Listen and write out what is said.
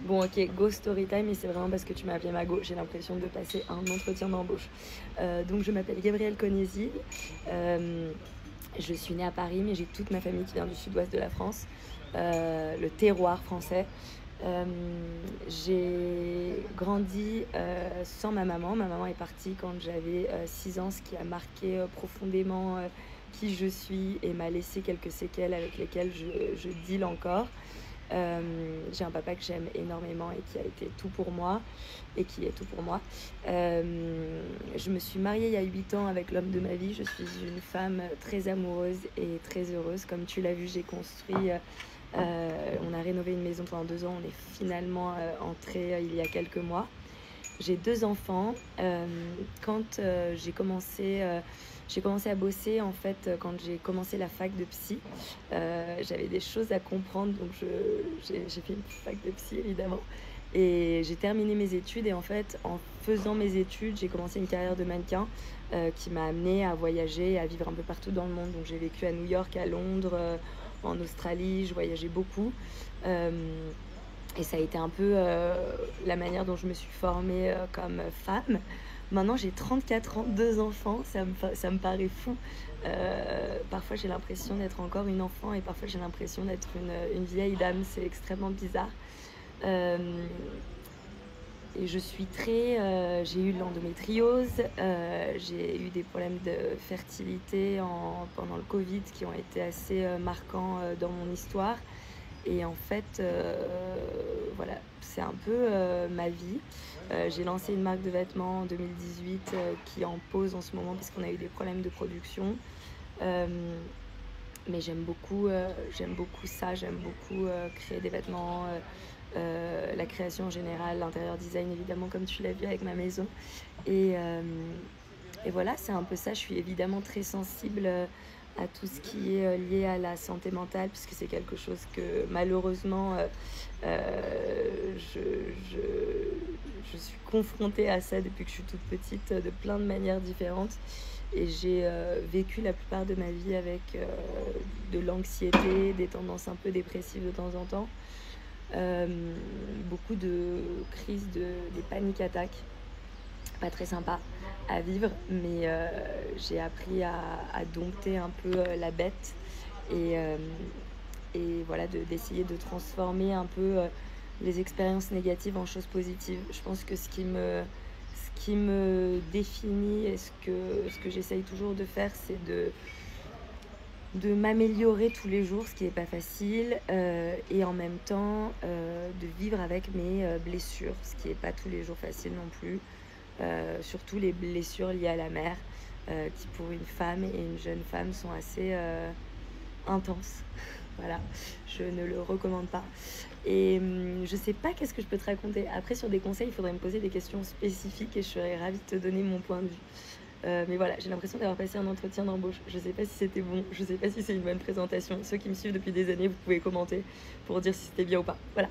Bon, ok, go story time, et c'est vraiment parce que tu m'as appelé Mago. J'ai l'impression de passer un entretien d'embauche. Donc, je m'appelle Gabrielle Conésil. Euh, je suis née à Paris, mais j'ai toute ma famille qui vient du sud-ouest de la France, le terroir français. Euh, j'ai grandi sans ma maman. Ma maman est partie quand j'avais 6 ans, ce qui a marqué profondément qui je suis et m'a laissé quelques séquelles avec lesquelles je deal encore. J'ai un papa que j'aime énormément et qui a été tout pour moi et qui est tout pour moi. Je me suis mariée il y a 8 ans avec l'homme de ma vie. Je suis une femme très amoureuse et très heureuse. Comme tu l'as vu, j'ai construit, on a rénové une maison pendant 2 ans. On est finalement entré il y a quelques mois. J'ai 2 enfants. Quand j'ai commencé à bosser, en fait, quand j'ai commencé la fac de psy. J'avais des choses à comprendre, donc j'ai fait une fac de psy, évidemment. Et j'ai terminé mes études, et en fait, en faisant mes études, j'ai commencé une carrière de mannequin qui m'a amenée à voyager, à vivre un peu partout dans le monde. Donc j'ai vécu à New York, à Londres, en Australie, je voyageais beaucoup. Euh, et ça a été un peu la manière dont je me suis formée comme femme. Maintenant, j'ai 34 ans, 2 enfants, ça me paraît fou. Parfois, j'ai l'impression d'être encore une enfant, et parfois, j'ai l'impression d'être une vieille dame. C'est extrêmement bizarre. Euh, et je suis j'ai eu de l'endométriose, j'ai eu des problèmes de fertilité pendant le Covid qui ont été assez marquants dans mon histoire. Et en fait, voilà, c'est un peu ma vie. J'ai lancé une marque de vêtements en 2018 qui est en pause en ce moment parce qu'on a eu des problèmes de production. Euh, mais j'aime beaucoup ça, j'aime beaucoup créer des vêtements, la création en général, l'intérieur design évidemment, comme tu l'as vu avec ma maison. Et, euh, et voilà, c'est un peu ça. Je suis évidemment très sensible à tout ce qui est lié à la santé mentale, puisque c'est quelque chose que malheureusement je, je suis confrontée à ça depuis que je suis toute petite, de plein de manières différentes. Et j'ai vécu la plupart de ma vie avec de l'anxiété, des tendances un peu dépressives de temps en temps, euh, beaucoup de crises, des paniques attaques, pas très sympa à vivre, mais j'ai appris à dompter un peu la bête, et, euh, et voilà, d'essayer de transformer un peu les expériences négatives en choses positives. Je pense que ce qui me définit, et ce que j'essaye toujours de faire, c'est de m'améliorer tous les jours, ce qui n'est pas facile, et en même temps de vivre avec mes blessures, ce qui n'est pas tous les jours facile non plus. Surtout les blessures liées à la mer, qui pour une femme et une jeune femme sont assez intenses. Voilà, je ne le recommande pas. Et je sais pas qu'est-ce que je peux te raconter. Après, sur des conseils, il faudrait me poser des questions spécifiques et je serais ravie de te donner mon point de vue. Mais voilà, j'ai l'impression d'avoir passé un entretien d'embauche. Je sais pas si c'était bon, je sais pas si c'est une bonne présentation. Ceux qui me suivent depuis des années, vous pouvez commenter pour dire si c'était bien ou pas. Voilà.